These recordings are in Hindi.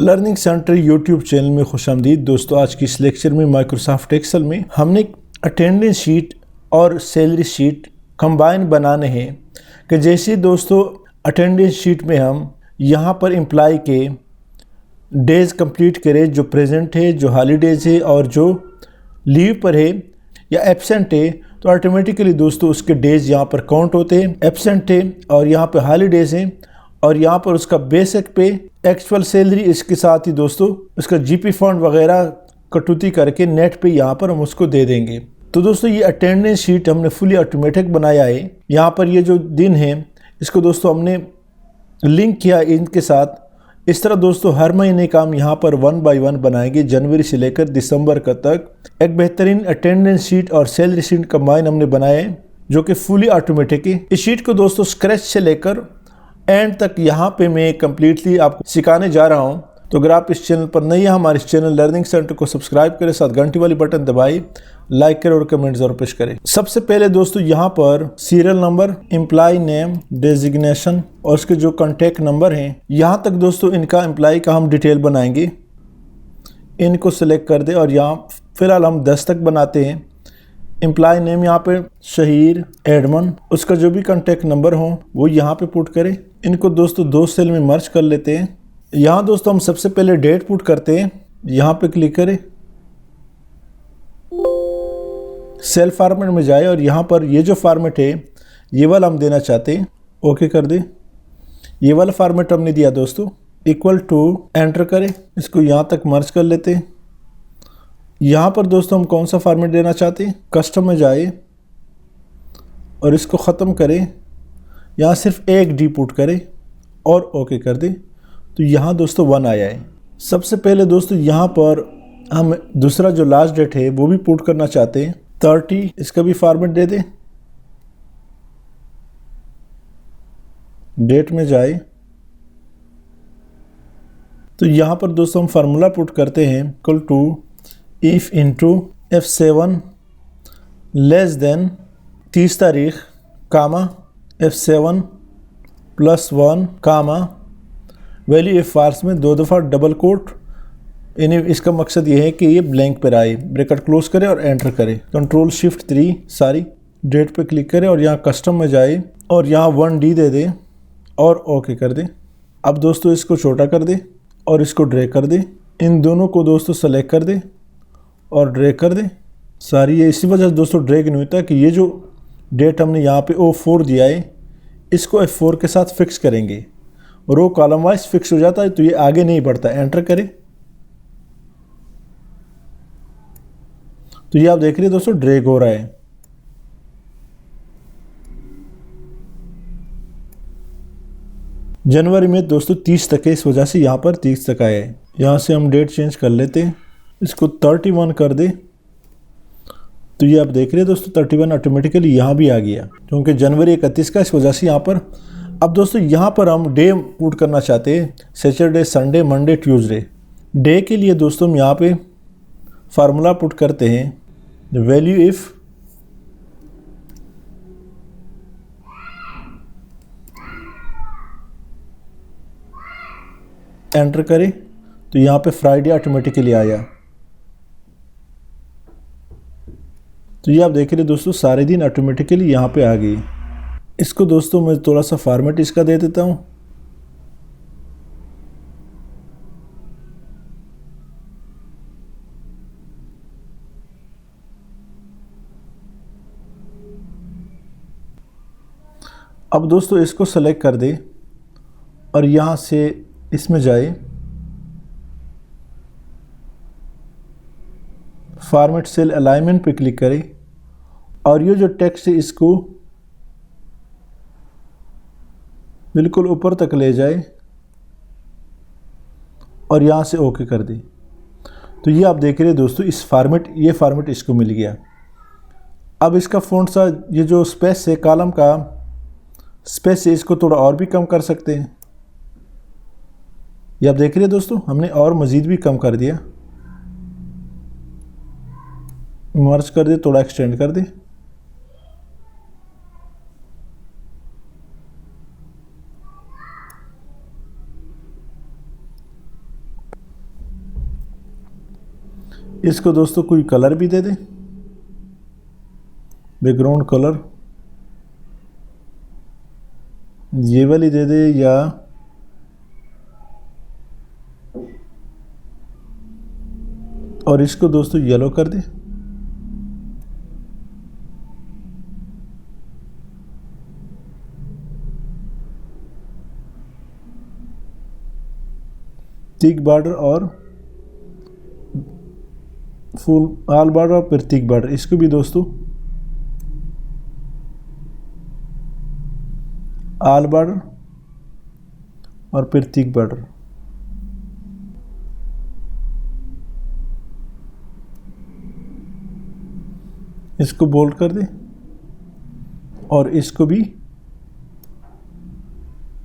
लर्निंग सेंटर यूट्यूब चैनल में खुशामदीद दोस्तों। आज की इस लेक्चर में माइक्रोसॉफ्ट एक्सेल में हमने अटेंडेंस शीट और सैलरी शीट कंबाइन बनाने हैं कि जैसे दोस्तों अटेंडेंस शीट में हम यहाँ पर एम्प्लॉय के डेज़ कंप्लीट करें, जो प्रेजेंट है, जो हॉलीडेज़ है और जो लीव पर है या एब्सेंट है, तो ऑटोमेटिकली दोस्तों उसके डेज़ यहाँ पर काउंट होते हैं। एब्सेंट है और यहाँ पर हॉलीडेज़ हैं और यहाँ पर उसका बेसिक पे, एक्चुअल सैलरी, इसके साथ ही दोस्तों उसका जीपी फंड वगैरह कटौती करके नेट पे यहाँ पर हम उसको दे देंगे। तो दोस्तों ये अटेंडेंस शीट हमने फुली ऑटोमेटिक बनाया है। यहाँ पर ये जो दिन है इसको दोस्तों हमने लिंक किया इनके साथ। इस तरह दोस्तों हर महीने का हम यहाँ पर 1 बाय 1 बनाएंगे, जनवरी से लेकर दिसंबर का तक। एक बेहतरीन अटेंडेंस शीट और सैलरी शीट कंबाइन हमने बनाया है जो कि फुली ऑटोमेटिक है। इस शीट को दोस्तों स्क्रैच से लेकर एंड तक यहाँ पे मैं कम्प्लीटली आपको सिखाने जा रहा हूँ। तो अगर आप इस चैनल पर नए हैं, हमारे इस चैनल लर्निंग सेंटर को सब्सक्राइब करें, साथ घंटी वाली बटन दबाइए, लाइक करें और कमेंट जरूर पेश करें। सबसे पहले दोस्तों यहाँ पर serial number, employ name, designation और उसके जो कॉन्टैक्ट नंबर हैं, यहाँ तक दोस्तों इनका एम्प्लॉय का हम डिटेल बनाएंगे। इनको सेलेक्ट कर दे और यहाँ फिलहाल हम 10 तक बनाते हैं। एम्प्लॉय नेम यहाँ पे शहीर एडमन, उसका जो भी कॉन्टैक्ट नंबर हो वो यहाँ पे पुट करें। इनको दोस्तों 2 सेल में मर्ज कर लेते हैं। यहाँ दोस्तों हम सबसे पहले डेट पुट करते हैं, यहाँ पे क्लिक करें, सेल फॉर्मेट में जाए और यहाँ पर ये जो फॉर्मेट है ये वाला हम देना चाहते हैं, ओके कर दे। ये वाला फॉर्मेट हमने दिया दोस्तों, इक्वल टू एंटर करें, इसको यहाँ तक मर्ज कर लेते हैं। यहाँ पर दोस्तों हम कौन सा फॉर्मेट देना चाहते हैं, कस्टम में जाए और इसको ख़त्म करें, यहाँ सिर्फ एक डी पुट करें और ओके कर दें। तो यहाँ दोस्तों 1 आया है। सबसे पहले दोस्तों यहाँ पर हम दूसरा जो लास्ट डेट है वो भी पुट करना चाहते हैं, 30, इसका भी फॉर्मेट दे दें। डेट में जाए तो यहाँ पर दोस्तों हम फार्मूला पुट करते हैं, equal to if into F7 less than 30 तारीख comma F7 +1 comma value if false में 2 दफ़ा डबल कोट। यानी इसका मकसद ये है कि ये ब्लैंक पर आए। ब्रैकेट क्लोज करें और एंटर करें, कंट्रोल शिफ्ट 3 सारी। डेट पे क्लिक करें और यहाँ कस्टम में जाए और यहाँ 1D दे दें और ओके कर दें। अब दोस्तों इसको छोटा कर दें और इसको ड्रैग कर दें। इन दोनों को दोस्तों सेलेक्ट कर दें और ड्रैग कर दें सारी। ये इसी वजह से दोस्तों ड्रैग नहीं होता कि ये जो डेट हमने यहाँ पे O4 दिया है इसको F4 के साथ फिक्स करेंगे। रो कॉलम वाइज फिक्स हो जाता है तो ये आगे नहीं बढ़ता। एंटर करें तो ये आप देख रहे हैं दोस्तों ड्रैग हो रहा है। जनवरी में दोस्तों 30 तक है, इस वजह से यहाँ पर 30 तक आया है। यहाँ से हम डेट चेंज कर लेते हैं, इसको 31 कर दे तो ये आप देख रहे हैं दोस्तों 31 ऑटोमेटिकली यहाँ भी आ गया, क्योंकि जनवरी 31 का, इस वजह से यहाँ पर। अब दोस्तों यहाँ पर हम डे पुट करना चाहते हैं, Saturday, Sunday, Monday, Tuesday. Day के लिए दोस्तों हम यहाँ पे फार्मूला पुट करते हैं, वैल्यू इफ एंटर करें तो यहाँ पे फ्राइडे ऑटोमेटिकली आया। तो ये आप देख रहे हैं दोस्तों सारे दिन ऑटोमेटिकली यहाँ पे आ गई। इसको दोस्तों मैं थोड़ा सा फॉर्मेट इसका दे देता हूँ। अब दोस्तों इसको सेलेक्ट कर दे और यहाँ से इसमें जाए, फॉर्मेट सेल अलाइनमेंट पे क्लिक करें और ये जो टेक्स्ट है इसको बिल्कुल ऊपर तक ले जाए और यहाँ से ओके कर दें। तो ये आप देख रहे हैं दोस्तों इस फॉर्मेट, ये फॉर्मेट इसको मिल गया। अब इसका फ़ॉन्ट सा ये जो स्पेस है, कॉलम का स्पेस है, इसको थोड़ा और भी कम कर सकते हैं। ये आप देख रहे हैं दोस्तों हमने और मज़ीद भी कम कर दिया। मर्ज कर दे, थोड़ा एक्सटेंड कर दे। इसको दोस्तों कोई कलर भी दे दे, बैकग्राउंड कलर ये वाली दे दे, या और इसको दोस्तों येलो कर दे। थिक बॉर्डर और फुल ऑल बॉर्डर और फिर थिक बॉर्डर, इसको भी दोस्तों ऑल बॉर्डर और फिर थिक बॉर्डर। इसको बोल्ड कर दे और इसको भी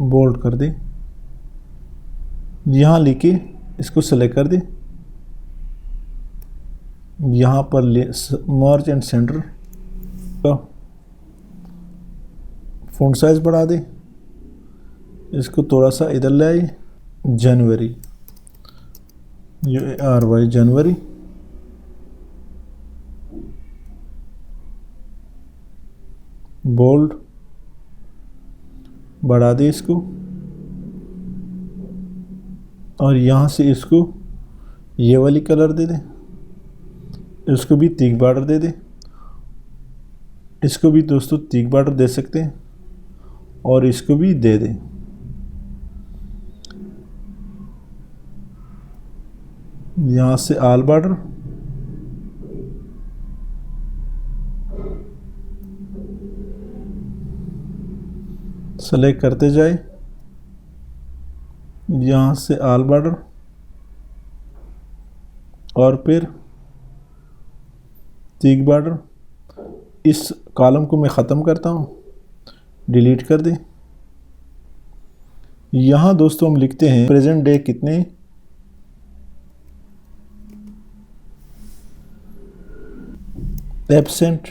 बोल्ड कर दे। यहाँ लेके इसको सेलेक्ट कर दे, यहाँ पर मर्ज एंड सेंटर का फ़ॉन्ट साइज बढ़ा दे, इसको थोड़ा सा इधर ले आए, जनवरी UARY जनवरी, बोल्ड बढ़ा दे इसको, और यहाँ से इसको ये वाली कलर दे दे, इसको भी थिक बॉर्डर दे दे, इसको भी दोस्तों थिक बॉर्डर दे सकते हैं और इसको भी दे दे। यहाँ से ऑल बॉर्डर, सेलेक्ट करते जाए, यहाँ से ऑल बॉर्डर और फिर थिक बॉर्डर। इस कॉलम को मैं ख़त्म करता हूँ, डिलीट कर दे। यहाँ दोस्तों हम लिखते हैं प्रेजेंट डे कितने, एब्सेंट,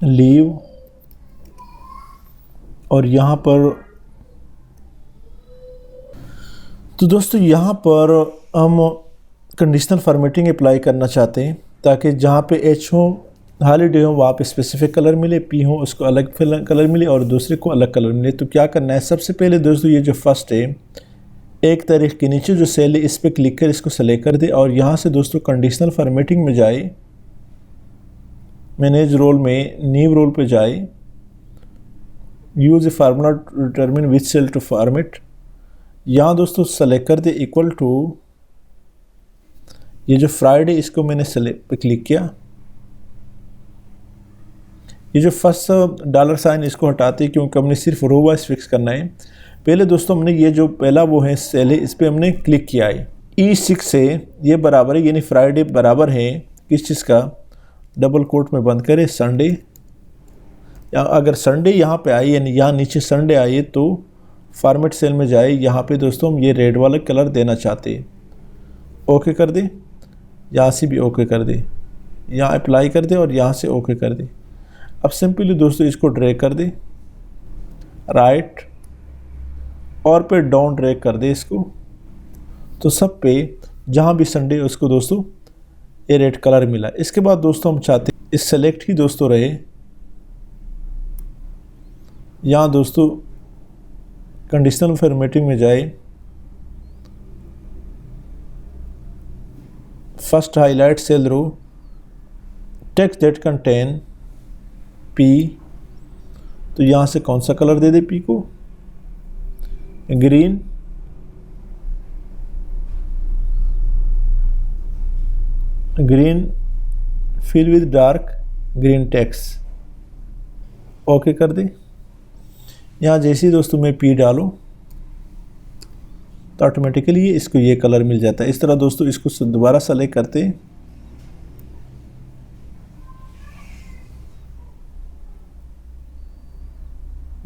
लीव, और यहाँ पर तो दोस्तों यहाँ पर हम कंडीशनल फॉर्मेटिंग अप्लाई करना चाहते हैं ताकि जहाँ पे एच हो हॉलीडे हो वहाँ पे स्पेसिफिक कलर मिले, पी हो उसको अलग कलर मिले और दूसरे को अलग कलर मिले। तो क्या करना है, सबसे पहले दोस्तों ये जो फर्स्ट है 1 तारीख के नीचे जो सेल है इस पर क्लिक कर इसको सेलेक्ट कर दे और यहाँ से दोस्तों कंडीशनल फॉर्मेटिंग में जाए, मैनेज रोल में न्यू रोल पे जाए, use a formula to determine which cell to format. यहाँ दोस्तों सेलेक्ट कर दे इक्वल टू ये जो फ्राइडे, इसको मैंने सेलेक्ट पे क्लिक किया, ये जो फर्स्ट $साइन इसको हटाते हैं क्योंकि हमने सिर्फ रो वाइज फिक्स करना है। पहले दोस्तों हमने ये जो पहला वो है सेल है इस पर हमने क्लिक किया है, E6 से ये बराबर है, यानी फ्राइडे बराबर है किस चीज़ का, डबल कोट में बंद करें संडे, या अगर संडे यहाँ पे आई यानी यहाँ नीचे संडे आई है तो फॉर्मेट सेल में जाए, यहाँ पे दोस्तों हम ये रेड वाला कलर देना चाहते हैं, ओके कर दे, यहाँ से भी ओके कर दे, यहाँ अप्लाई कर दे और यहाँ से ओके कर दे। अब सिंपली दोस्तों इसको ड्रैग कर दे राइट और पे डाउन ड्रैग कर दे इसको, तो सब पे जहाँ भी संडे उसको दोस्तों ये रेड कलर मिला। इसके बाद दोस्तों हम चाहते हैं इस सेलेक्ट ही दोस्तों रहे, यहाँ दोस्तों कंडीशनल फॉर्मेटिंग में जाए, first highlight cell row text that contain P, तो यहाँ से कौन सा कलर दे दे पी को, green, green fill with dark green text, okay कर दे। यहाँ जैसे ही दोस्तों मैं पी डालूँ तो ऑटोमेटिकली इसको ये कलर मिल जाता है। इस तरह दोस्तों इसको दोबारा सेलेक्ट करते,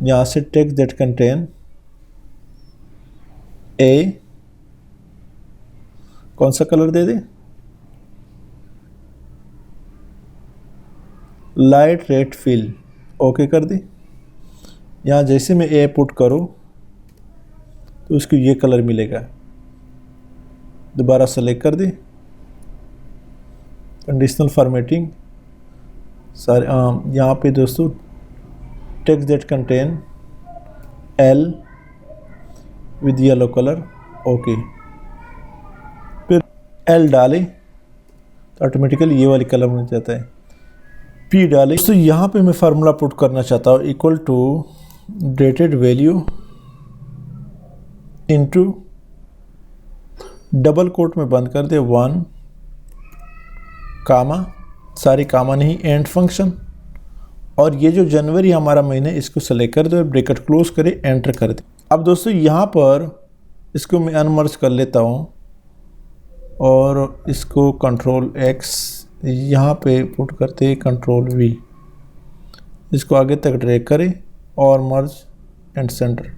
यहाँ से टेक्स्ट दैट कंटेन ए, कौन सा कलर दे दे, लाइट रेड फिल, ओके कर दे। यहाँ जैसे मैं ए पुट करूँ तो उसको ये कलर मिलेगा। दोबारा सेलेक्ट कर दी, कंडीशनल फॉर्मेटिंग सारे यहाँ पे दोस्तों text that contain L with yellow colour, okay. फिर एल डालें तो ऑटोमेटिकली ये वाली कलर बन जाता है। पी डालें तो यहाँ पे मैं फार्मूला पुट करना चाहता हूँ equal to dated value into double quote में बंद कर दे 1 कामा, सारी कामा नहीं, एंड फंक्शन। और ये जो जनवरी हमारा महीना है इसको सेलेक्ट कर दो, ब्रैकेट क्लोज करें, एंटर कर दे। अब दोस्तों यहाँ पर इसको मैं अनमर्ज कर लेता हूँ और इसको कंट्रोल X यहाँ पे पुट करते हैं, कंट्रोल V, इसको आगे तक ड्रैग करें और मर्ज एंड सेंटर।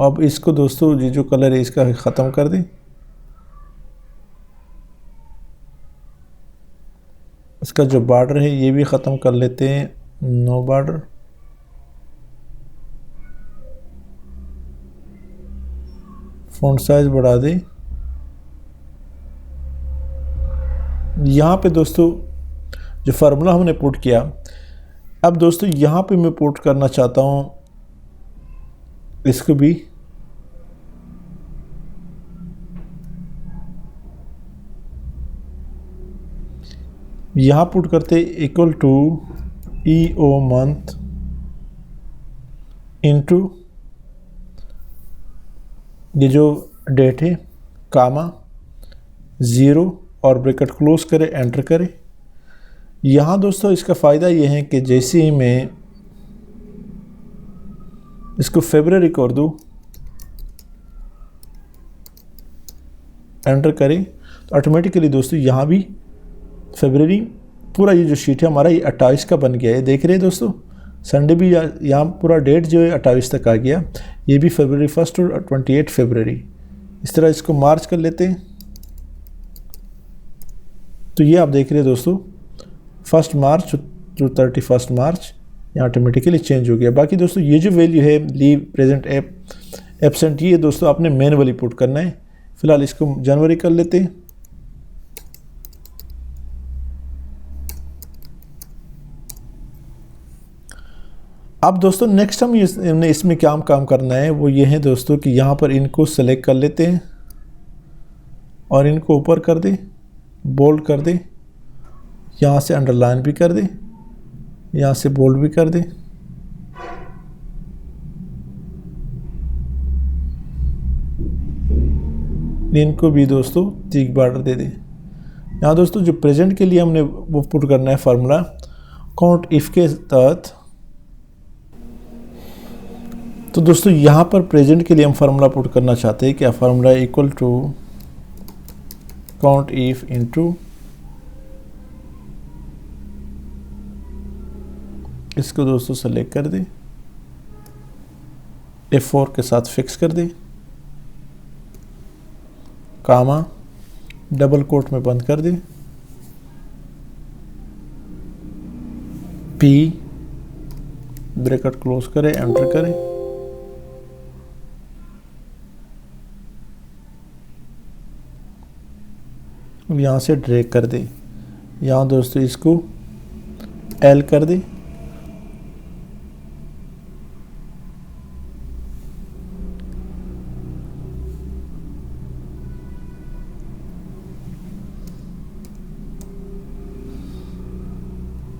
अब इसको दोस्तों ये जो कलर है इसका ख़त्म कर दें, इसका जो बॉर्डर है ये भी ख़त्म कर लेते हैं, नो बॉर्डर। फ़ॉन्ट साइज बढ़ा दें। यहाँ पे दोस्तों जो फार्मूला हमने पुट किया, अब दोस्तों यहाँ पे मैं पुट करना चाहता हूँ इसको भी यहाँ पुट करते equal to EO month into ये जो डेट है कामा 0 और ब्रैकेट क्लोज करें, एंटर करें। यहाँ दोस्तों इसका फ़ायदा ये है कि जैसे ही मैं इसको फरवरी कर दूँ, एंटर करें, तो ऑटोमेटिकली दोस्तों यहाँ भी फरवरी पूरा ये जो शीट है हमारा ये 28 का बन गया है। देख रहे हैं दोस्तों, संडे भी यहाँ पूरा डेट जो है 28 तक आ गया। ये भी फरवरी 1 और 28 फरवरी। इस तरह इसको मार्च कर लेते हैं। तो ये आप देख रहे हैं दोस्तों 1 मार्च टू 31 मार्च यहाँ ऑटोमेटिकली चेंज हो गया। बाकी दोस्तों ये जो वैल्यू है लीव, प्रेजेंट, एब्सेंट, ये दोस्तों आपने मैनुअली पुट करना है। फिलहाल इसको जनवरी कर लेते हैं। अब दोस्तों नेक्स्ट हमने इसमें क्या काम करना है वो ये है दोस्तों कि यहाँ पर इनको सेलेक्ट कर लेते हैं और इनको ऊपर कर दे, बोल्ड कर दे, यहाँ से अंडरलाइन भी कर दे, यहाँ से बोल्ड भी कर दे। इनको भी दोस्तों ठीक बॉर्डर दे दे। यहाँ दोस्तों जो प्रेजेंट के लिए हमने वो पुट करना है फार्मूला काउंट इफ के तहत। तो दोस्तों यहाँ पर प्रेजेंट के लिए हम फार्मूला पुट करना चाहते हैं। क्या formula equal to count if into इसको दोस्तों सेलेक्ट कर दे, F4 के साथ फिक्स कर दे, कामा डबल कोट में बंद कर दे, P ब्रैकेट क्लोज करें, एंटर करें। यहाँ से ड्रैग कर दे, यहाँ दोस्तों इसको L कर दे,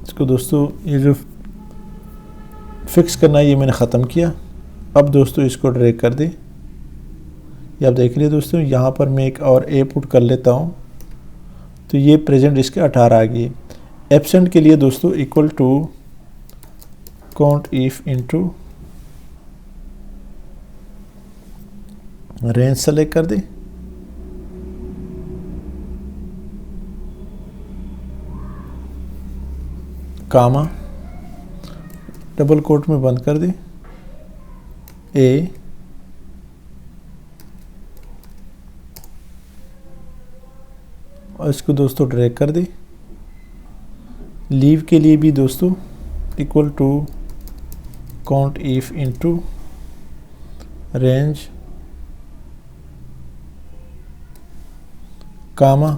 इसको दोस्तों ये जो फिक्स करना है ये मैंने ख़त्म किया। अब दोस्तों इसको ड्रैग कर दे। ये आप देख रहे दोस्तों यहाँ पर मैं एक और A पुट कर लेता हूँ, तो ये प्रेजेंट इसके 18 आ गई। एब्सेंट के लिए दोस्तों equal to count if into range select कर दे, कामा डबल कोट में बंद कर दे, A और इसको दोस्तों ड्रैग कर दे। लीव के लिए भी दोस्तों equal to count if into range comma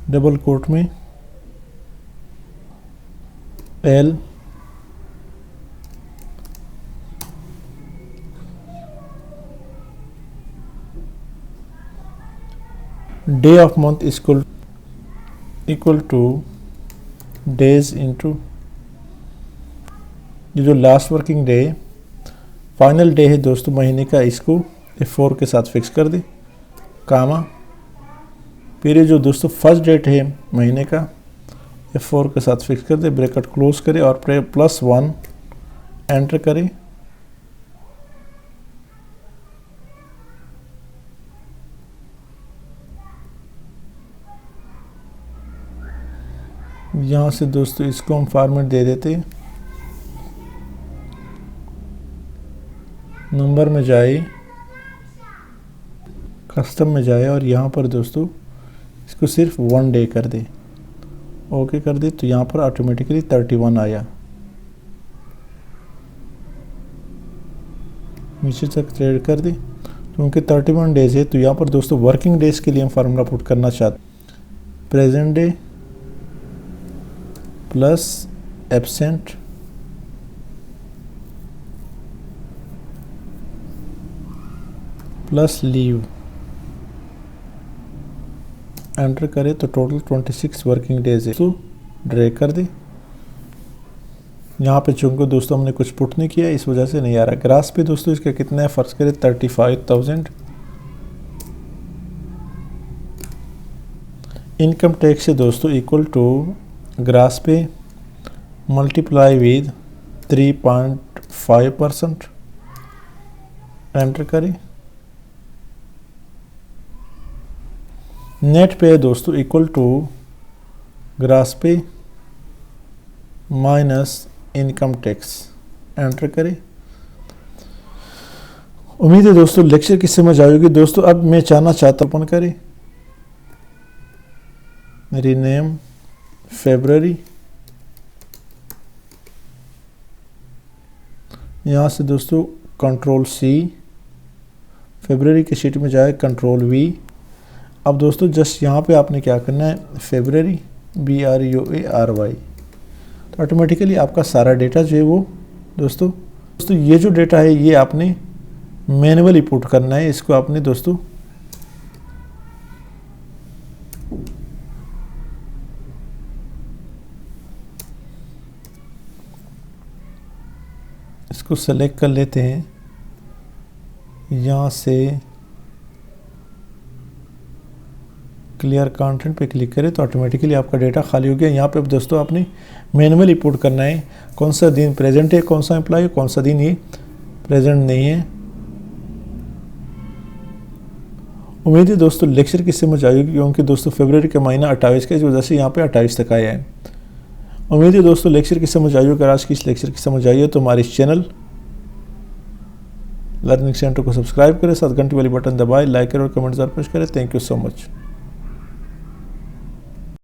double quote में L day of month equal to days into ये जो last working day final day है दोस्तों महीने का, इसको F4 के साथ फिक्स कर दे, कामा फिर ये जो दोस्तों फर्स्ट डेट है महीने का F4 के साथ फिक्स कर दे, ब्रैकेट क्लोज करे और +1 एंटर करें। यहाँ से दोस्तों इसको हम फॉर्मेट दे देते हैं, नंबर में जाए, कस्टम में जाए और यहाँ पर दोस्तों इसको सिर्फ 1 डे कर दे, ओके कर दे तो यहाँ पर ऑटोमेटिकली 31 आया। नीचे तक ट्रेड कर दे क्योंकि 31 डेज है, तो यहाँ पर दोस्तों वर्किंग डेज के लिए हम फार्मूला पुट करना चाहते, present debt plus absent plus leave enter करें तो टोटल 26 वर्किंग डेज है, तो ड्रैग कर दे। यहाँ पे चूंकि दोस्तों हमने कुछ पुट नहीं किया इस वजह से नहीं आ रहा। ग्रास पे दोस्तों इसका कितना है फर्ज करें 35,000। इनकम टैक्स से दोस्तों इक्वल टू ग्रास पे मल्टीप्लाई विद 3.5% एंटर करें। नेट पे दोस्तों इक्वल टू ग्रास पे माइनस इनकम टैक्स एंटर करें। उम्मीद है दोस्तों लेक्चर की समझ आएगी। दोस्तों अब मैं चाहना चाहता हूं करें रीनेम फरवरी, यहाँ से दोस्तों कंट्रोल C, फरवरी की शीट में जाए कंट्रोल V। अब दोस्तों जस्ट यहाँ पे आपने क्या करना है फरवरी BRUARY, तो ऑटोमेटिकली आपका सारा डेटा जो है वो दोस्तों ये जो डेटा है ये आपने मैनुअली पुट करना है। इसको आपने दोस्तों इसको सेलेक्ट कर लेते हैं, यहाँ से क्लियर कंटेंट पे क्लिक करें तो ऑटोमेटिकली आपका डेटा खाली हो गया। यहाँ पे दोस्तों आपने मैनुअली पुट करना है कौन सा दिन प्रेजेंट है, कौन सा एम्प्लॉय, कौन सा दिन ये प्रेजेंट नहीं है। उम्मीद है दोस्तों लेक्चर की समझ आएगी क्योंकि दोस्तों फरवरी का महीना 28 का इस वजह से यहाँ पे 28 तक आया है। उम्मीद है दोस्तों लेक्चर की समझ आई। अगर आज की इस लेक्चर की समझ आई है तो हमारे इस चैनल लर्निंग सेंटर को सब्सक्राइब करें, साथ घंटी वाली बटन दबाएं, लाइक करें और कमेंट्स प्रेस करें। Thank you so much.